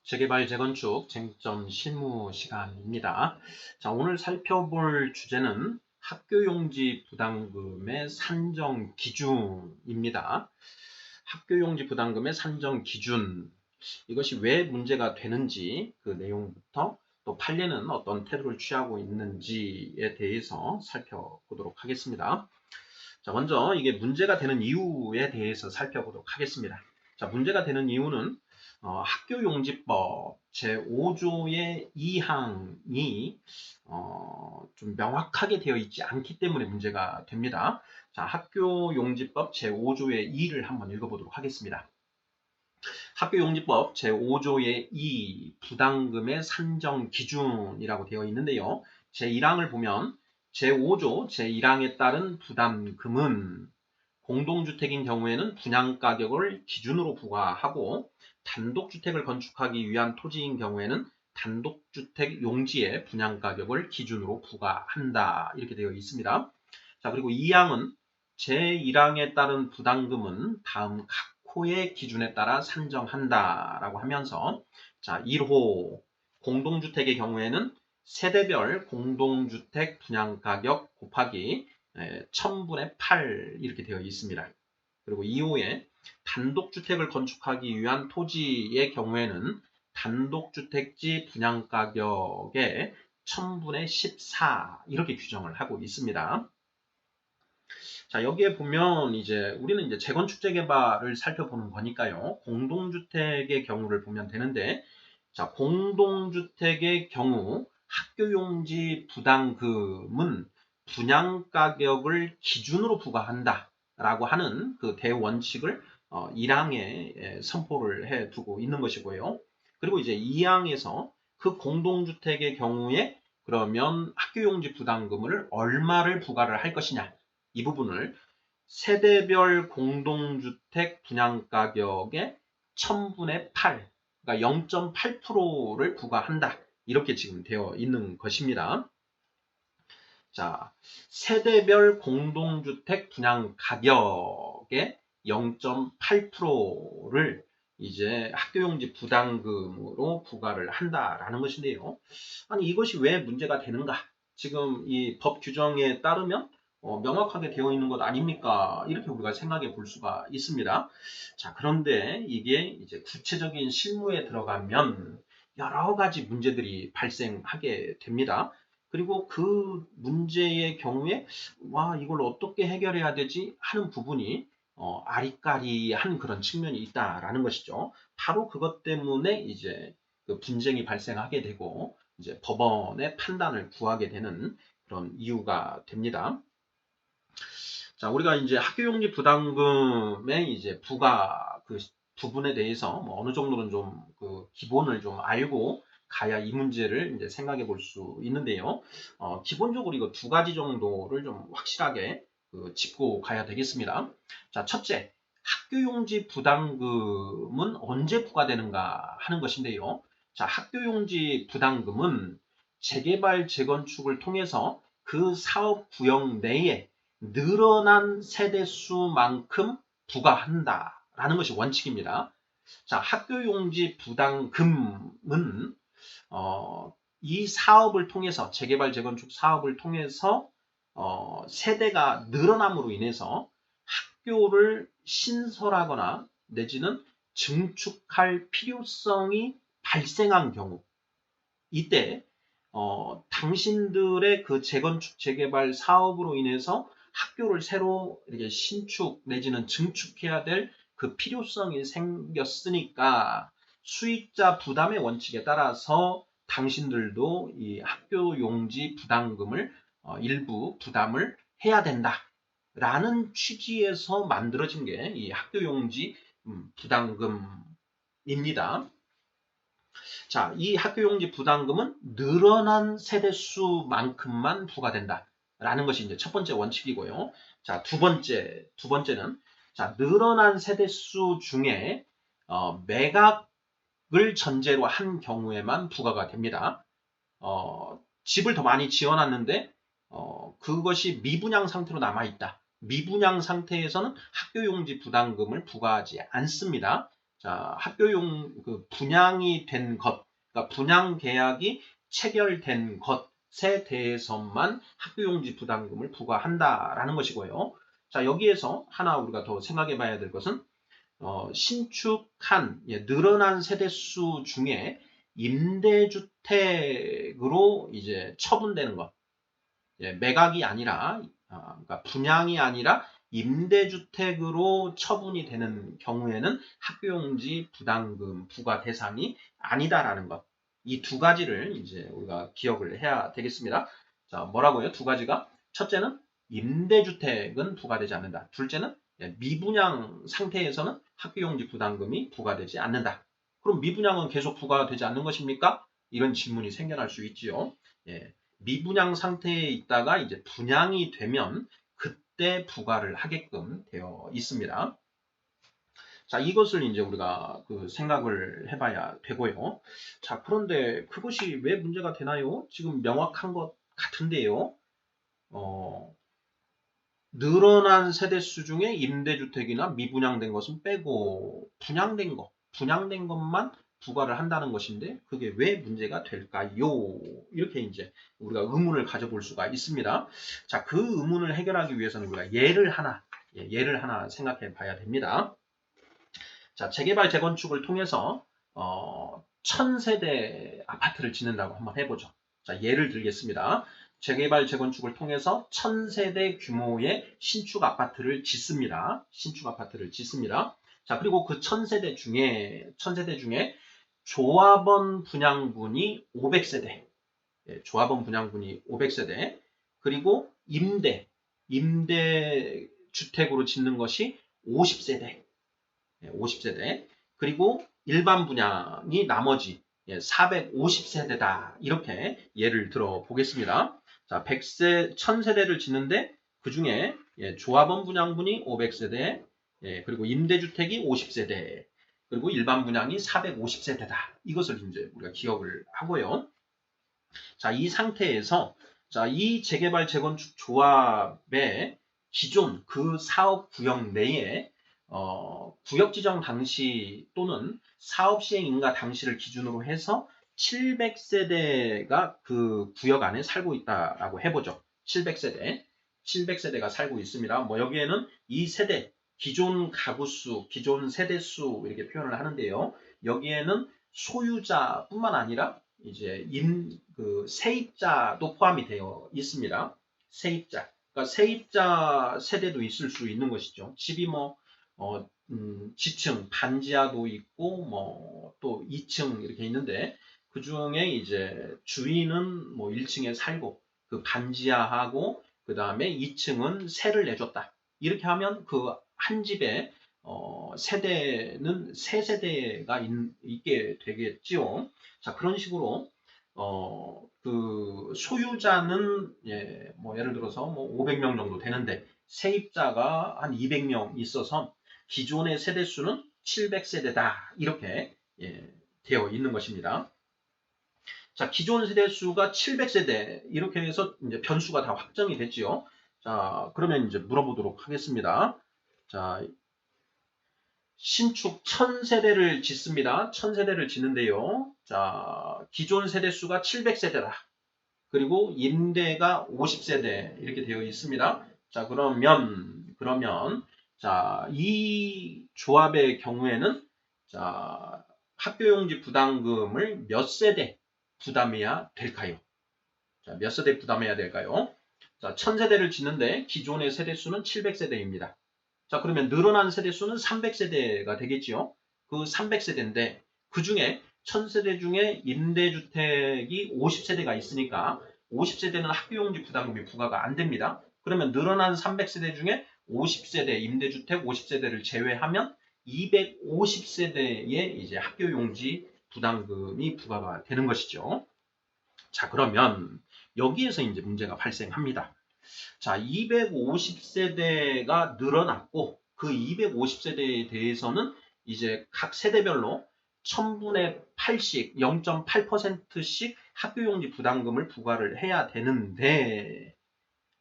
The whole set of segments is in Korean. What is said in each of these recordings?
재개발 재건축 쟁점 실무 시간입니다. 자, 오늘 살펴볼 주제는 학교용지 부담금의 산정 기준입니다. 학교용지 부담금의 산정 기준, 이것이 왜 문제가 되는지 그 내용부터 또 판례는 어떤 태도를 취하고 있는지에 대해서 살펴보도록 하겠습니다. 자, 먼저 이게 문제가 되는 이유에 대해서 살펴보도록 하겠습니다. 자, 문제가 되는 이유는 학교용지법 제5조의 2항이 좀 명확하게 되어 있지 않기 때문에 문제가 됩니다. 자, 학교용지법 제5조의 2를 한번 읽어보도록 하겠습니다. 학교용지법 제5조의 2 부담금의 산정 기준이라고 되어 있는데요. 제1항을 보면 제5조 제1항에 따른 부담금은 공동주택인 경우에는 분양가격을 기준으로 부과하고 단독주택을 건축하기 위한 토지인 경우에는 단독주택 용지의 분양가격을 기준으로 부과한다. 이렇게 되어 있습니다. 자, 그리고 2항은 제1항에 따른 부담금은 다음 각 호의 기준에 따라 산정한다라고 하면서 자, 1호 공동주택의 경우에는 세대별 공동주택 분양가격 곱하기 1000분의 8 이렇게 되어 있습니다. 그리고 2호에 단독주택을 건축하기 위한 토지의 경우에는 단독주택지 분양가격의 1000분의 14 이렇게 규정을 하고 있습니다. 자, 여기에 보면 우리는 이제 재건축 재개발을 살펴보는 거니까요. 공동주택의 경우를 보면 되는데, 자, 공동주택의 경우 학교용지 부담금은 분양가격을 기준으로 부과한다라고 하는 그 대원칙을 1항에 선포를 해 두고 있는 것이고요. 그리고 이제 2항에서 그 공동주택의 경우에 그러면 학교용지 부담금을 얼마를 부과를 할 것이냐, 이 부분을 세대별 공동주택 분양가격의 1000분의 8, 그러니까 0.8%를 부과한다. 이렇게 지금 되어 있는 것입니다. 자, 세대별 공동주택 분양가격의 0.8%를 이제 학교용지 부담금으로 부과를 한다라는 것인데요. 아니, 이것이 왜 문제가 되는가? 지금 이 법 규정에 따르면 명확하게 되어 있는 것 아닙니까? 이렇게 우리가 생각해 볼 수가 있습니다. 자, 그런데 이게 이제 구체적인 실무에 들어가면 여러 가지 문제들이 발생하게 됩니다. 그리고 그 문제의 경우에 이걸 어떻게 해결해야 되지 하는 부분이 아리까리한 그런 측면이 있다라는 것이죠. 바로 그것 때문에 이제 그 분쟁이 발생하게 되고 이제 법원의 판단을 구하게 되는 그런 이유가 됩니다. 자, 우리가 이제 학교용지 부담금의 이제 부과 그 부분에 대해서 뭐 어느 정도는 좀 그 기본을 좀 알고 가야 이 문제를 이제 생각해 볼 수 있는데요. 기본적으로 이거 두 가지 정도를 좀 확실하게 짚고 가야 되겠습니다. 자, 첫째, 학교용지 부담금은 언제 부과되는가 하는 것인데요. 자, 학교용지 부담금은 재개발, 재건축을 통해서 그 사업 구역 내에 늘어난 세대수만큼 부과한다라는 것이 원칙입니다. 자, 학교용지 부담금은 이 사업을 통해서 재개발 재건축 사업을 통해서 세대가 늘어남으로 인해서 학교를 신설하거나 내지는 증축할 필요성이 발생한 경우, 이때 당신들의 그 재건축 재개발 사업으로 인해서 학교를 새로 이렇게 신축 내지는 증축해야 될 그 필요성이 생겼으니까 수익자 부담의 원칙에 따라서 당신들도 이 학교용지 부담금을 일부 부담을 해야 된다라는 취지에서 만들어진 게 이 학교용지 부담금입니다. 자, 이 학교용지 부담금은 늘어난 세대수만큼만 부과된다라는 것이 이제 첫 번째 원칙이고요. 자, 두 번째는 자, 늘어난 세대수 중에 매각을 전제로 한 경우에만 부과가 됩니다. 집을 더 많이 지어놨는데 그것이 미분양 상태로 남아있다. 미분양 상태에서는 학교용지 부담금을 부과하지 않습니다. 자, 학교용 그 분양이 된 것, 그러니까 분양 계약이 체결된 것에 대해서만 학교용지 부담금을 부과한다라는 것이고요. 자, 여기에서 하나 우리가 더 생각해 봐야 될 것은 신축한 늘어난 세대수 중에 임대주택으로 이제 처분되는 것, 매각이 아니라 그러니까 분양이 아니라 임대주택으로 처분이 되는 경우에는 학교용지 부담금 부과 대상이 아니다라는 것. 이 두 가지를 이제 우리가 기억을 해야 되겠습니다. 자, 뭐라고요? 두 가지가 첫째는 임대주택은 부과되지 않는다. 둘째는 미분양 상태에서는 학교용지 부담금이 부과되지 않는다. 그럼 미분양은 계속 부과되지 않는 것입니까? 이런 질문이 생겨날 수 있지요. 예, 미분양 상태에 있다가 이제 분양이 되면 그때 부과를 하게끔 되어 있습니다. 자, 이것을 이제 우리가 그 생각을 해봐야 되고요. 자, 그런데 그것이 왜 문제가 되나요? 지금 명확한 것 같은데요. 늘어난 세대수 중에 임대주택이나 미분양된 것은 빼고 분양된 것만 부과를 한다는 것인데 그게 왜 문제가 될까요? 이렇게 이제 우리가 의문을 가져볼 수가 있습니다. 자, 그 의문을 해결하기 위해서는 우리가 예를 하나 생각해 봐야 됩니다. 자, 재개발 재건축을 통해서 1000세대 아파트를 짓는다고 한번 해보죠. 자, 예를 들겠습니다. 재개발 재건축을 통해서 1000세대 규모의 신축 아파트를 짓습니다. 자, 그리고 그 1000세대 중에 조합원 분양분이 500세대, 조합원 분양분이 500세대, 그리고 임대 주택으로 짓는 것이 50세대, 그리고 일반 분양이 나머지 450세대다. 이렇게 예를 들어 보겠습니다. 자, 1000세대를 짓는데 그 중에 조합원 분양분이 500세대, 그리고 임대주택이 50세대, 그리고 일반 분양이 450세대다. 이것을 이제 우리가 기억을 하고요. 자, 이 상태에서 이 재개발 재건축 조합의 기존 그 사업 구역 내에 구역 지정 당시 또는 사업 시행 인가 당시를 기준으로 해서 700세대가 그 구역 안에 살고 있다라고 해보죠. 700세대가 살고 있습니다. 뭐 여기에는 이 세대, 기존 가구수, 기존 세대수 이렇게 표현을 하는데요. 여기에는 소유자뿐만 아니라 이제 그 세입자도 포함이 되어 있습니다. 세입자. 그러니까 세입자 세대도 있을 수 있는 것이죠. 집이 지층, 반지하도 있고, 또 2층 이렇게 있는데, 그 중에 이제 주인은 1층에 살고, 그 반지하하고, 그 다음에 2층은 세를 내줬다. 이렇게 하면 그 한 집에, 세대는 세 세대가 있게 되겠지요. 자, 그런 식으로, 그 소유자는, 예를 들어서 500명 정도 되는데, 세입자가 한 200명 있어서, 기존의 세대수는 700세대다. 이렇게 되어 있는 것입니다. 자, 기존 세대수가 700세대 이렇게 해서 이제 변수가 다 확정이 됐지요. 자, 그러면 이제 물어보도록 하겠습니다. 자, 신축 1000세대를 짓습니다. 1000세대를 짓는데요. 자, 기존 세대수가 700세대다. 그리고 임대가 50세대 이렇게 되어 있습니다. 자, 그러면 자, 이 조합의 경우에는 자, 학교용지 부담금을 몇 세대 부담해야 될까요? 자, 몇 세대 부담해야 될까요? 자, 1000세대를 짓는데 기존의 세대수는 700세대입니다. 자, 그러면 늘어난 세대수는 300세대가 되겠지요. 그 300세대인데 그 중에 1000세대 중에 임대주택이 50세대가 있으니까 50세대는 학교용지 부담금이 부과가 안 됩니다. 그러면 늘어난 300세대 중에 50세대 임대주택 50세대를 제외하면 250세대의 이제 학교용지 부담금이 부과가 되는 것이죠. 자, 그러면 여기에서 이제 문제가 발생합니다. 자, 250세대가 늘어났고 그 250세대에 대해서는 이제 각 세대별로 1000분의 8씩 0.8%씩 학교용지 부담금을 부과를 해야 되는데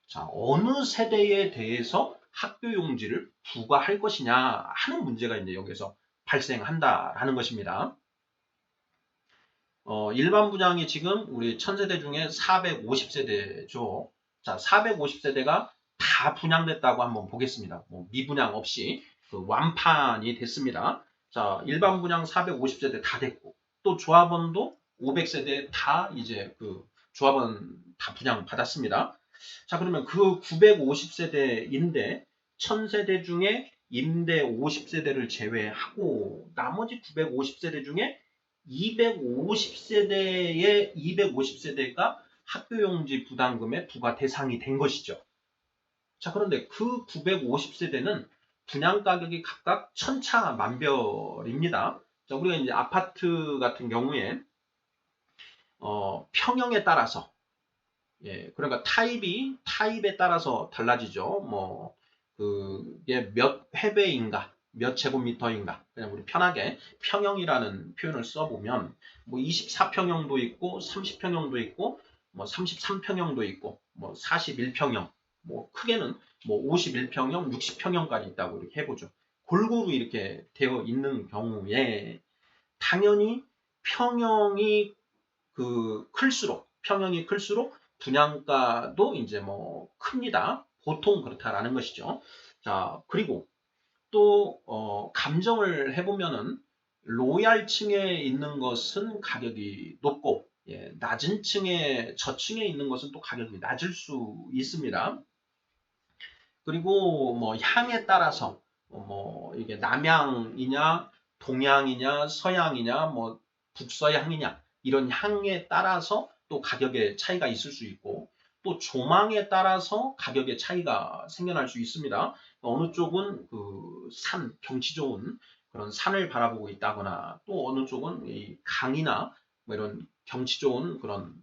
자, 어느 세대에 대해서 학교용지를 부과할 것이냐 하는 문제가 이제 여기서 발생한다라는 것입니다. 일반 분양이 지금 우리 1000세대 중에 450세대죠. 자, 450세대가 다 분양됐다고 한번 보겠습니다. 뭐 미분양 없이 그 완판이 됐습니다. 자, 일반 분양 450세대 다 됐고, 또 조합원도 500세대 다 이제 그 조합원 다 분양 받았습니다. 자, 그러면 그 950세대인데 1000세대 중에 임대 50세대를 제외하고 나머지 950세대 중에 250세대가 학교용지 부담금의 부과 대상이 된 것이죠. 자, 그런데 그 950세대는 분양 가격이 각각 천차만별입니다. 자, 우리가 이제 아파트 같은 경우에 평형에 따라서, 예, 그러니까 타입에 따라서 달라지죠. 뭐 그게 몇 회배인가, 몇 제곱미터인가, 그냥 우리 편하게 평형이라는 표현을 써보면 뭐 24평형도 있고 30평형도 있고 뭐 33평형도 있고 뭐 41평형, 뭐 크게는 뭐 51평형, 60평형까지 있다고 이렇게 해보죠. 골고루 이렇게 되어 있는 경우에 당연히 평형이 클수록 분양가도 이제 뭐 큽니다. 보통 그렇다라는 것이죠. 자, 그리고 또 감정을 해보면은 로얄층에 있는 것은 가격이 높고, 예, 낮은 층에 저층에 있는 것은 또 가격이 낮을 수 있습니다. 그리고 뭐 향에 따라서 뭐 이게 남향이냐 동향이냐 서향이냐 뭐 북서향이냐 이런 향에 따라서 또 가격의 차이가 있을 수 있고, 또 조망에 따라서 가격의 차이가 생겨날 수 있습니다. 어느 쪽은 그 경치 좋은 그런 산을 바라보고 있다거나, 또 어느 쪽은 이 강이나 뭐 이런 경치 좋은 그런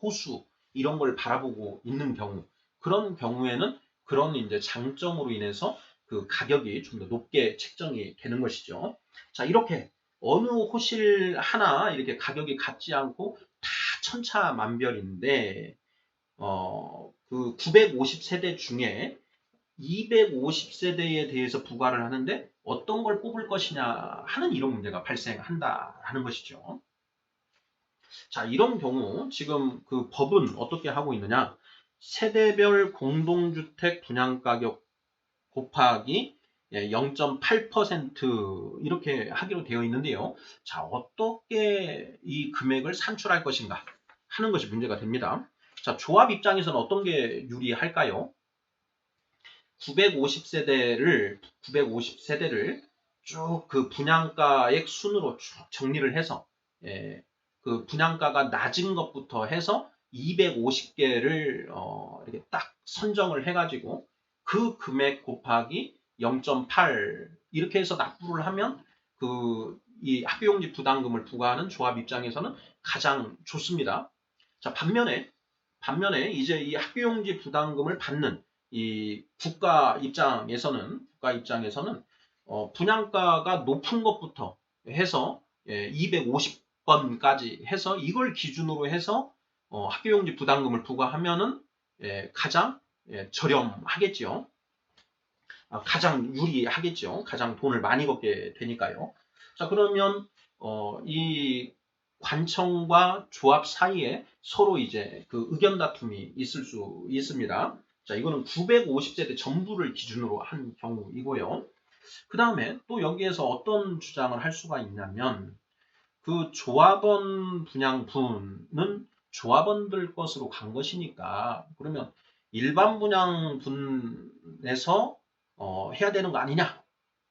호수 이런 걸 바라보고 있는 경우, 그런 경우에는 그런 이제 장점으로 인해서 그 가격이 좀 더 높게 책정이 되는 것이죠. 자, 이렇게 어느 호실 하나 이렇게 가격이 같지 않고 다 천차만별인데, 그 950세대 중에 250세대에 대해서 부과를 하는데 어떤 걸 뽑을 것이냐 하는 이런 문제가 발생한다라는 것이죠. 자, 이런 경우 지금 그 법은 어떻게 하고 있느냐? 세대별 공동주택 분양가격 곱하기 0.8% 이렇게 하기로 되어 있는데요. 자, 어떻게 이 금액을 산출할 것인가 하는 것이 문제가 됩니다. 자, 조합 입장에서는 어떤 게 유리할까요? 950세대를 쭉 그 분양가액 순으로 쭉 정리를 해서, 예, 그 분양가가 낮은 것부터 해서 250개를 이렇게 딱 선정을 해가지고 그 금액 곱하기 0.8 이렇게 해서 납부를 하면 이 학교용지 부담금을 부과하는 조합 입장에서는 가장 좋습니다. 자, 반면에 이제 이 학교용지 부담금을 받는 이 국가 입장에서는 분양가가 높은 것부터 해서 250번까지 해서 이걸 기준으로 해서 학교용지 부담금을 부과하면은 가장 저렴하겠죠. 가장 유리하겠죠. 가장 돈을 많이 벌게 되니까요. 자, 그러면 이 관청과 조합 사이에 서로 이제 그 의견 다툼이 있을 수 있습니다. 자, 이거는 950세대 전부를 기준으로 한 경우이고요. 그 다음에 또 여기에서 어떤 주장을 할 수가 있냐면, 그 조합원 분양분은 조합원들 것으로 간 것이니까 그러면 일반 분양분에서 해야 되는 거 아니냐,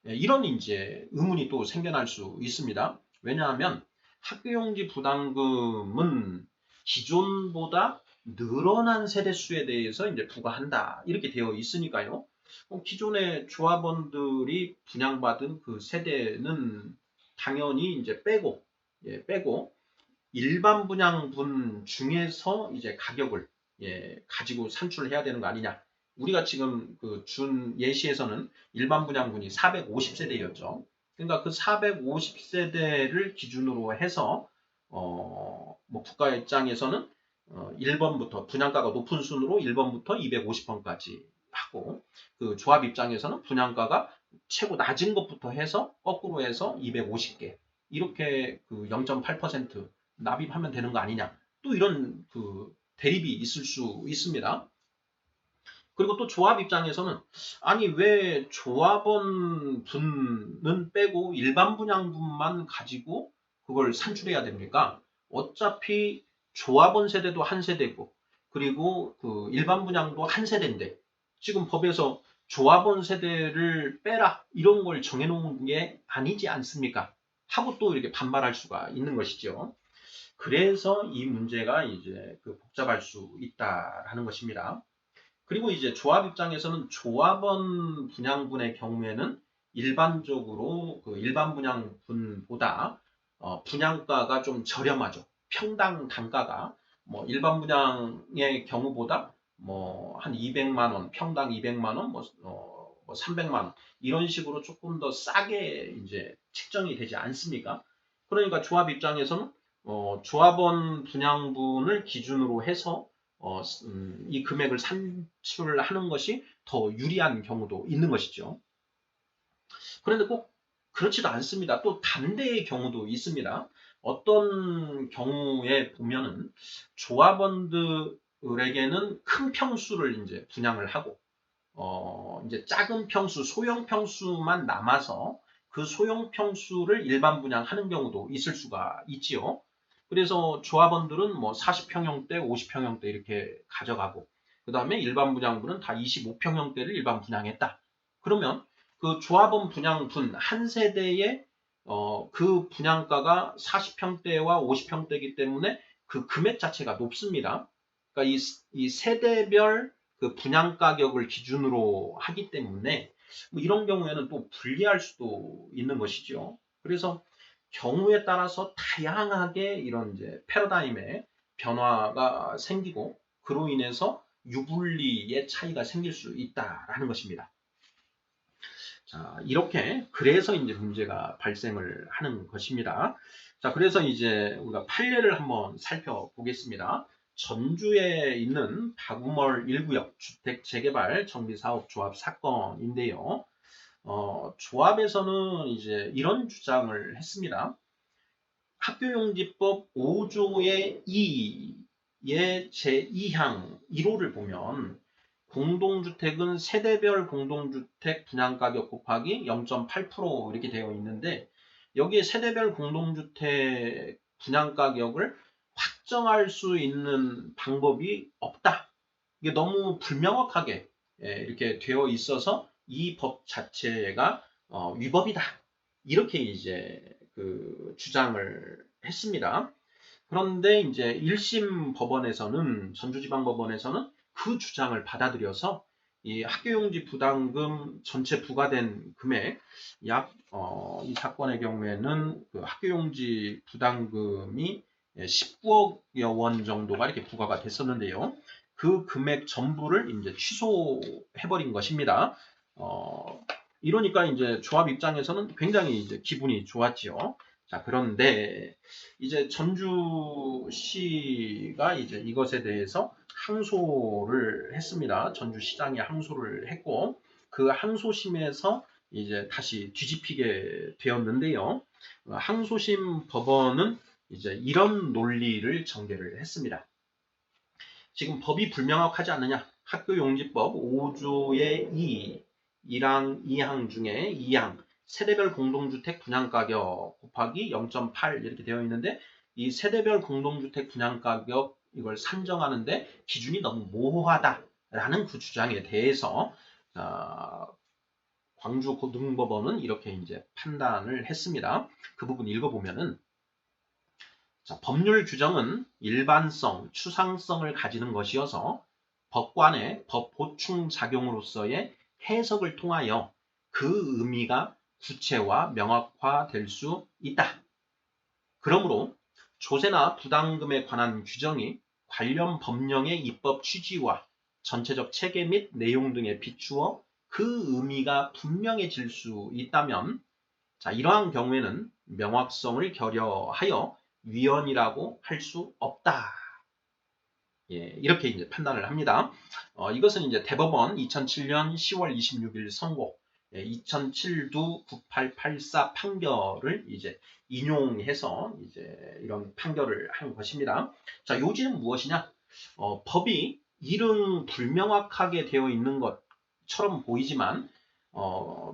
이런 이제 의문이 또 생겨날 수 있습니다. 왜냐하면 학교용지 부담금은 기존보다 늘어난 세대수에 대해서 이제 부과한다 이렇게 되어 있으니까요. 기존의 조합원들이 분양받은 그 세대는 당연히 이제 빼고 일반 분양분 중에서 이제 가격을 가지고 산출을 해야 되는 거 아니냐. 우리가 지금 그 준 예시에서는 일반 분양분이 450세대였죠. 그러니까 그 450세대를 기준으로 해서 뭐 국가 입장에서는 1번부터 분양가가 높은 순으로 1번부터 250번까지 하고, 그 조합 입장에서는 분양가가 최고 낮은 것부터 해서 거꾸로 해서 250개 이렇게 그 0.8% 납입하면 되는 거 아니냐. 또 이런 그 대립이 있을 수 있습니다. 그리고 또 조합 입장에서는 아니 왜 조합원 분은 빼고 일반 분양분만 가지고 그걸 산출해야 됩니까? 어차피 조합원 세대도 한 세대고 그리고 그 일반 분양도 한 세대인데 지금 법에서 조합원 세대를 빼라 이런 걸 정해놓은 게 아니지 않습니까? 하고 또 이렇게 반발할 수가 있는 것이죠. 그래서 이 문제가 이제 그 복잡할 수 있다라는 것입니다. 그리고 이제 조합 입장에서는 조합원 분양분의 경우에는 일반적으로 그 일반 분양분보다 분양가가 좀 저렴하죠. 평당 단가가 뭐 일반 분양의 경우보다 뭐 한 200만 원, 평당 200만 원, 뭐 300만 원 이런 식으로 조금 더 싸게 이제 책정이 되지 않습니까? 그러니까 조합 입장에서는 조합원 분양분을 기준으로 해서 이 금액을 산출하는 것이 더 유리한 경우도 있는 것이죠. 그런데 꼭 그렇지도 않습니다. 또 반대의 경우도 있습니다. 어떤 경우에 보면은 조합원들에게는 큰 평수를 이제 분양을 하고 이제 작은 평수, 소형 평수만 남아서 그 소형 평수를 일반 분양하는 경우도 있을 수가 있지요. 그래서 조합원들은 뭐 40평형대, 50평형대 이렇게 가져가고 그 다음에 일반 분양분은 다 25평형대를 일반 분양했다. 그러면 그 조합원 분양분 한 세대에 그 분양가가 40평대와 50평대이기 때문에 그 금액 자체가 높습니다. 그러니까 이 세대별 그 분양 가격을 기준으로 하기 때문에 뭐 이런 경우에는 또 불리할 수도 있는 것이죠. 그래서 경우에 따라서 다양하게 이런 이제 패러다임의 변화가 생기고 그로 인해서 유불리의 차이가 생길 수 있다라는 것입니다. 자, 이렇게 그래서 이제 문제가 발생을 하는 것입니다. 자, 그래서 이제 우리가 판례를 한번 살펴보겠습니다. 전주에 있는 박우멀 1구역 주택 재개발 정비사업 조합 사건인데요. 조합에서는 이제 이런 주장을 했습니다. 학교용지법 5조의 2의 제2항 1호를 보면 공동주택은 세대별 공동주택 분양가격 곱하기 0.8% 이렇게 되어 있는데 여기에 세대별 공동주택 분양가격을 확정할 수 있는 방법이 없다. 이게 너무 불명확하게 이렇게 되어 있어서 이 법 자체가 위법이다. 이렇게 이제 그 주장을 했습니다. 그런데 이제 1심 법원에서는 전주지방법원에서는 그 주장을 받아들여서 이 학교용지 부담금 전체 부과된 금액 약 이 사건의 경우에는 그 학교용지 부담금이 19억여 원 정도가 이렇게 부과가 됐었는데요. 그 금액 전부를 이제 취소해버린 것입니다. 이러니까 이제 조합 입장에서는 굉장히 이제 기분이 좋았지요. 자, 그런데 이제 전주시가 이제 이것에 대해서 항소를 했습니다. 전주시장이 항소를 했고 그 항소심에서 이제 다시 뒤집히게 되었는데요. 항소심 법원은 이제 이런 논리를 전개를 했습니다. 지금 법이 불명확하지 않느냐? 학교용지법 5조의 1항 2항 중에 2항 세대별 공동주택 분양가격 곱하기 0.8 이렇게 되어 있는데 이 세대별 공동주택 분양가격 이걸 산정하는데 기준이 너무 모호하다라는 그 주장에 대해서 광주고등법원은 이렇게 이제 판단을 했습니다. 그 부분 읽어보면은 자, 법률 규정은 일반성, 추상성을 가지는 것이어서 법관의 법 보충 작용으로서의 해석을 통하여 그 의미가 구체화, 명확화될 수 있다. 그러므로 조세나 부담금에 관한 규정이 관련 법령의 입법 취지와 전체적 체계 및 내용 등에 비추어 그 의미가 분명해질 수 있다면 자, 이러한 경우에는 명확성을 결여하여 위헌이라고 할 수 없다. 예, 이렇게 이제 판단을 합니다. 이것은 이제 대법원 2007년 10월 26일 선고, 2007두 9884 판결을 이제 인용해서 이제 이런 판결을 한 것입니다. 자, 요지는 무엇이냐? 법이 이름 불명확하게 되어 있는 것처럼 보이지만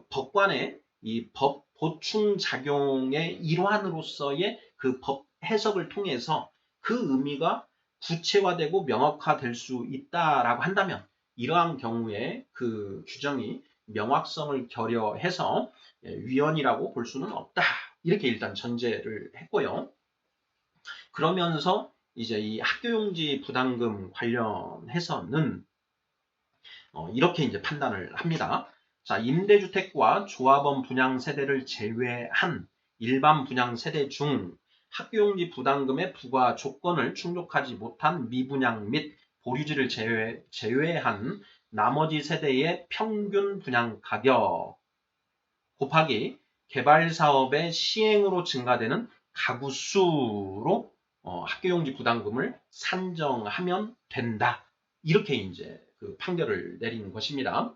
법관의 이 법 보충 작용의 일환으로서의 그 법 해석을 통해서 그 의미가 구체화되고 명확화될 수 있다라고 한다면 이러한 경우에 그 규정이 명확성을 결여해서 위헌이라고 볼 수는 없다. 이렇게 일단 전제를 했고요. 그러면서 이제 이 학교용지 부담금 관련해서는 이렇게 이제 판단을 합니다. 자, 임대주택과 조합원 분양 세대를 제외한 일반 분양 세대 중 학교용지 부담금의 부과 조건을 충족하지 못한 미분양 및 보류지를 제외한 나머지 세대의 평균 분양 가격 곱하기 개발사업의 시행으로 증가되는 가구 수로 학교용지 부담금을 산정하면 된다. 이렇게 이제 그 판결을 내린 것입니다.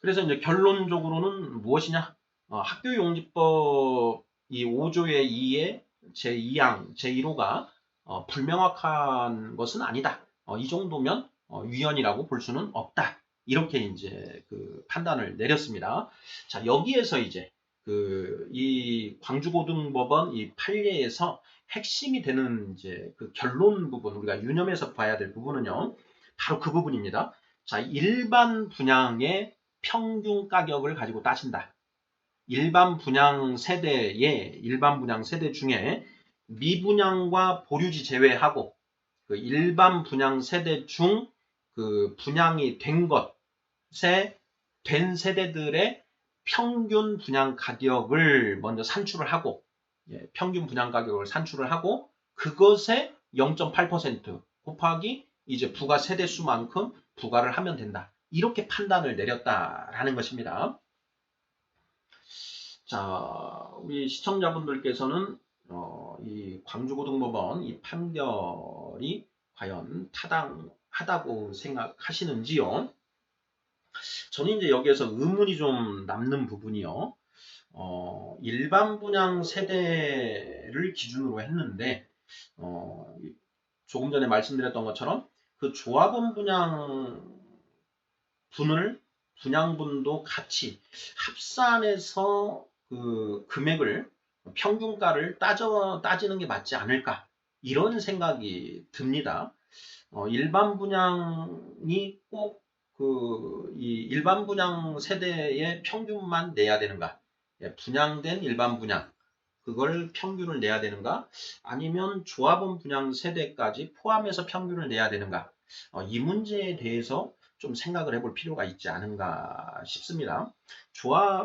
그래서 이제 결론적으로는 무엇이냐? 학교용지법 이 5조의 2의 제2항, 제1호가 불명확한 것은 아니다. 이 정도면 위헌이라고 볼 수는 없다. 이렇게 이제 그 판단을 내렸습니다. 자, 여기에서 이제 이 광주고등법원 이 판례에서 핵심이 되는 이제 그 결론 부분, 우리가 유념해서 봐야 될 부분은요, 바로 그 부분입니다. 자, 일반 분양의 평균 가격을 가지고 따진다. 일반 분양 세대 중에 미분양과 보류지 제외하고 그 일반 분양 세대 중 그 분양이 된 것에 된 세대들의 평균 분양 가격을 먼저 산출을 하고 평균 분양 가격을 산출을 하고 그것의 0.8% 곱하기 이제 부가 세대 수만큼 부과를 하면 된다. 이렇게 판단을 내렸다라는 것입니다. 자, 우리 시청자분들께서는 이 광주고등법원 이 판결이 과연 타당하다고 생각하시는지요? 저는 이제 여기에서 의문이 좀 남는 부분이요. 일반 분양 세대를 기준으로 했는데 조금 전에 말씀드렸던 것처럼 그 조합원 분양분도 같이 합산해서 그 금액을 평균가를 따지는 게 맞지 않을까 이런 생각이 듭니다. 일반 분양이 꼭 이 일반 분양 세대의 평균만 내야 되는가? 분양된 일반 분양 그걸 평균을 내야 되는가? 아니면 조합원 분양 세대까지 포함해서 평균을 내야 되는가? 이 문제에 대해서 좀 생각을 해볼 필요가 있지 않은가 싶습니다.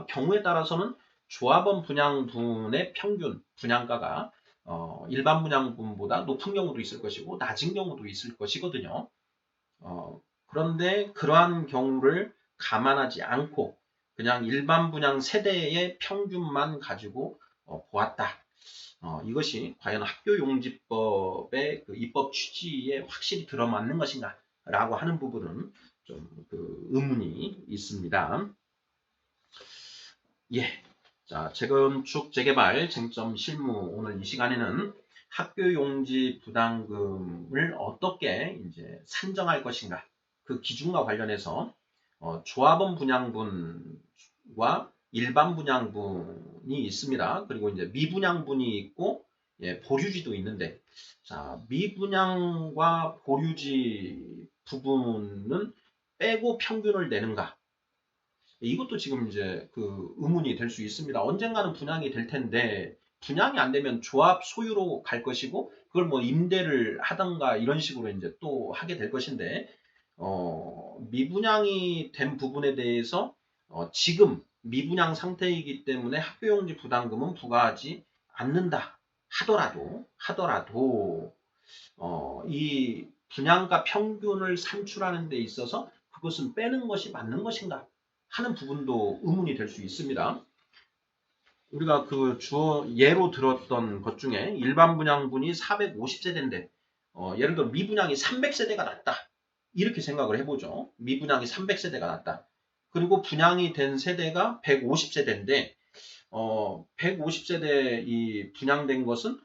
경우에 따라서는 조합원 분양분의 평균 분양가가 일반 분양분보다 높은 경우도 있을 것이고 낮은 경우도 있을 것이거든요. 그런데 그러한 경우를 감안하지 않고 그냥 일반 분양 세대의 평균만 가지고 보았다. 이것이 과연 학교용지법의 그 입법 취지에 확실히 들어맞는 것인가 라고 하는 부분은 좀 그 의문이 있습니다. 예. 자, 재건축 재개발 쟁점 실무 오늘 이 시간에는 학교용지 부담금을 어떻게 이제 산정할 것인가 그 기준과 관련해서 조합원 분양분과 일반 분양분이 있습니다. 그리고 이제 미분양분이 있고 보류지도 있는데 자, 미분양과 보류지 부분은 빼고 평균을 내는가? 이것도 지금 이제 그 의문이 될 수 있습니다. 언젠가는 분양이 될 텐데 분양이 안 되면 조합 소유로 갈 것이고 그걸 뭐 임대를 하던가 이런 식으로 이제 또 하게 될 것인데 미분양이 된 부분에 대해서 지금 미분양 상태이기 때문에 학교용지 부담금은 부과하지 않는다 하더라도 이 분양가 평균을 산출하는 데 있어서 그것은 빼는 것이 맞는 것인가 하는 부분도 의문이 될 수 있습니다. 우리가 그 예로 들었던 것 중에 일반 분양분이 450세대인데 예를 들어 미분양이 300세대가 났다. 이렇게 생각을 해보죠. 미분양이 300세대가 났다. 그리고 분양이 된 세대가 150세대인데 150세대 이 분양된 것은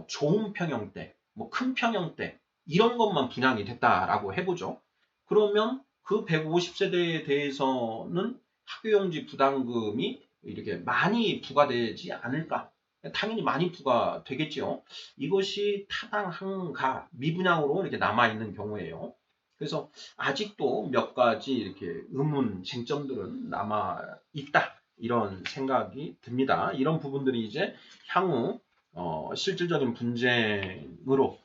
좋은 평형대, 뭐 큰 평형대 이런 것만 분양이 됐다라고 해보죠. 그러면 그 150세대에 대해서는 학교용지 부담금이 이렇게 많이 부과되지 않을까? 당연히 많이 부과되겠지요. 이것이 타당한가? 미분양으로 이렇게 남아있는 경우에요. 그래서 아직도 몇 가지 이렇게 의문, 쟁점들은 남아 있다. 이런 생각이 듭니다. 이런 부분들이 이제 향후 실질적인 분쟁으로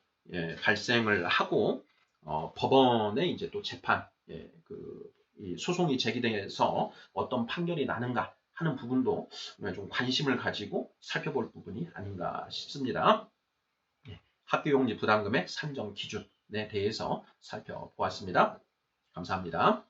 발생을 하고 법원에 이제 또 재판, 이 소송이 제기돼서 어떤 판결이 나는가 하는 부분도 좀 관심을 가지고 살펴볼 부분이 아닌가 싶습니다. 학교용지 부담금의 산정 기준에 대해서 살펴보았습니다. 감사합니다.